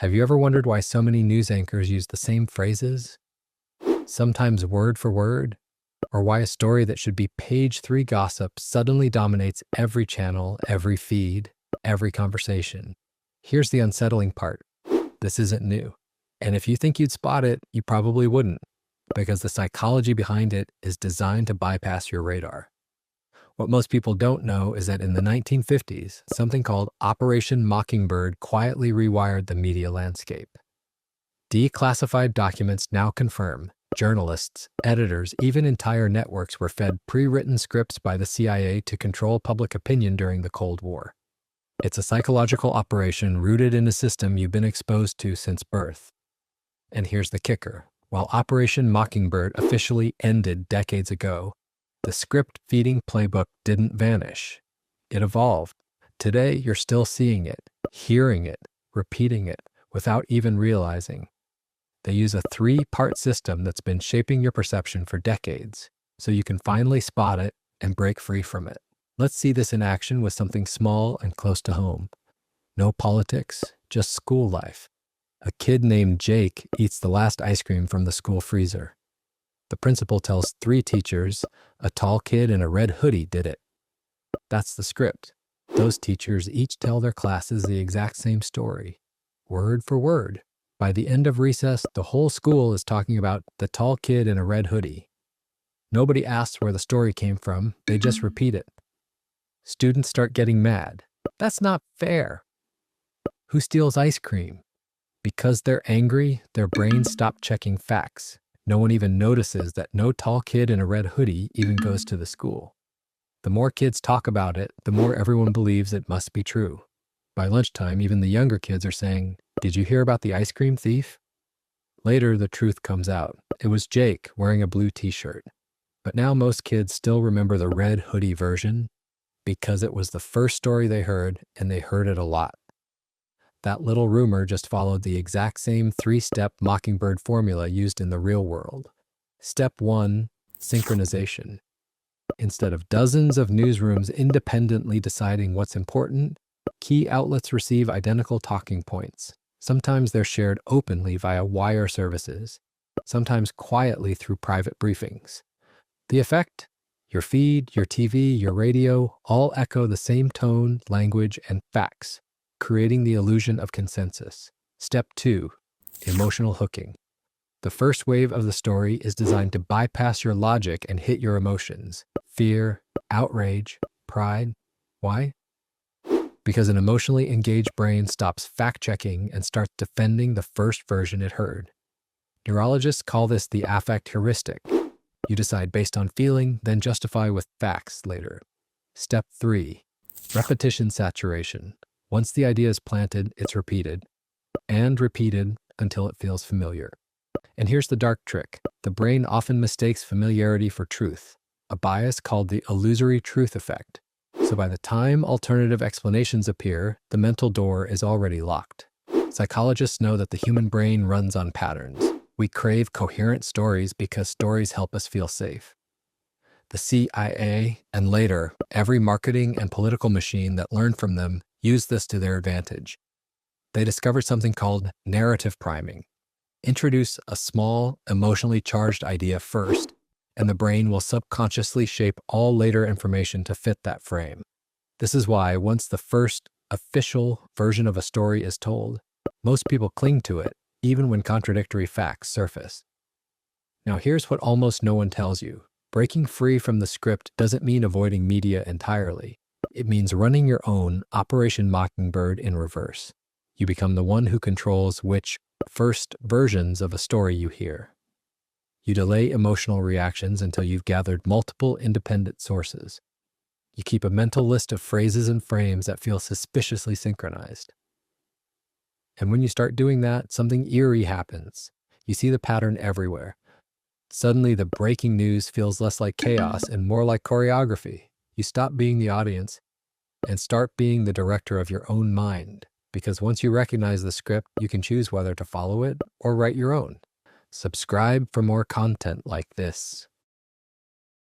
Have you ever wondered why so many news anchors use the same phrases, sometimes word for word, or why a story that should be page 3 gossip suddenly dominates every channel, every feed, every conversation? Here's the unsettling part. This isn't new. And if you think you'd spot it, you probably wouldn't, because the psychology behind it is designed to bypass your radar. What most people don't know is that in the 1950s, something called Operation Mockingbird quietly rewired the media landscape. Declassified documents now confirm journalists, editors, even entire networks were fed pre-written scripts by the CIA to control public opinion during the Cold War. It's a psychological operation rooted in a system you've been exposed to since birth. And here's the kicker. While Operation Mockingbird officially ended decades ago, the script-feeding playbook didn't vanish. It evolved. Today, you're still seeing it, hearing it, repeating it, without even realizing. They use a 3-part system that's been shaping your perception for decades, so you can finally spot it and break free from it. Let's see this in action with something small and close to home. No politics, just school life. A kid named Jake eats the last ice cream from the school freezer. The principal tells 3 teachers, a tall kid in a red hoodie did it. That's the script. Those teachers each tell their classes the exact same story, word for word. By the end of recess, the whole school is talking about the tall kid in a red hoodie. Nobody asks where the story came from, they just repeat it. Students start getting mad. That's not fair. Who steals ice cream? Because they're angry, their brains stop checking facts. No one even notices that no tall kid in a red hoodie even goes to the school. The more kids talk about it, the more everyone believes it must be true. By lunchtime, even the younger kids are saying, "Did you hear about the ice cream thief?" Later, the truth comes out. It was Jake wearing a blue t-shirt. But now most kids still remember the red hoodie version because it was the first story they heard, and they heard it a lot. That little rumor just followed the exact same 3-step Mockingbird formula used in the real world. Step 1, synchronization. Instead of dozens of newsrooms independently deciding what's important, key outlets receive identical talking points. Sometimes they're shared openly via wire services, sometimes quietly through private briefings. The effect? Your feed, your TV, your radio all echo the same tone, language, and facts, creating the illusion of consensus. Step 2, emotional hooking. The first wave of the story is designed to bypass your logic and hit your emotions. Fear, outrage, pride. Why? Because an emotionally engaged brain stops fact-checking and starts defending the first version it heard. Neurologists call this the affect heuristic. You decide based on feeling, then justify with facts later. Step 3, repetition saturation. Once the idea is planted, it's repeated, and repeated until it feels familiar. And here's the dark trick. The brain often mistakes familiarity for truth, a bias called the illusory truth effect. So by the time alternative explanations appear, the mental door is already locked. Psychologists know that the human brain runs on patterns. We crave coherent stories because stories help us feel safe. The CIA, and later, every marketing and political machine that learned from them used this to their advantage. They discovered something called narrative priming. Introduce a small, emotionally charged idea first, and the brain will subconsciously shape all later information to fit that frame. This is why once the first official version of a story is told, most people cling to it, even when contradictory facts surface. Now here's what almost no one tells you. Breaking free from the script doesn't mean avoiding media entirely. It means running your own Operation Mockingbird in reverse. You become the one who controls which first versions of a story you hear. You delay emotional reactions until you've gathered multiple independent sources. You keep a mental list of phrases and frames that feel suspiciously synchronized. And when you start doing that, something eerie happens. You see the pattern everywhere. Suddenly, the breaking news feels less like chaos and more like choreography. You stop being the audience and start being the director of your own mind. Because once you recognize the script, you can choose whether to follow it or write your own. Subscribe for more content like this.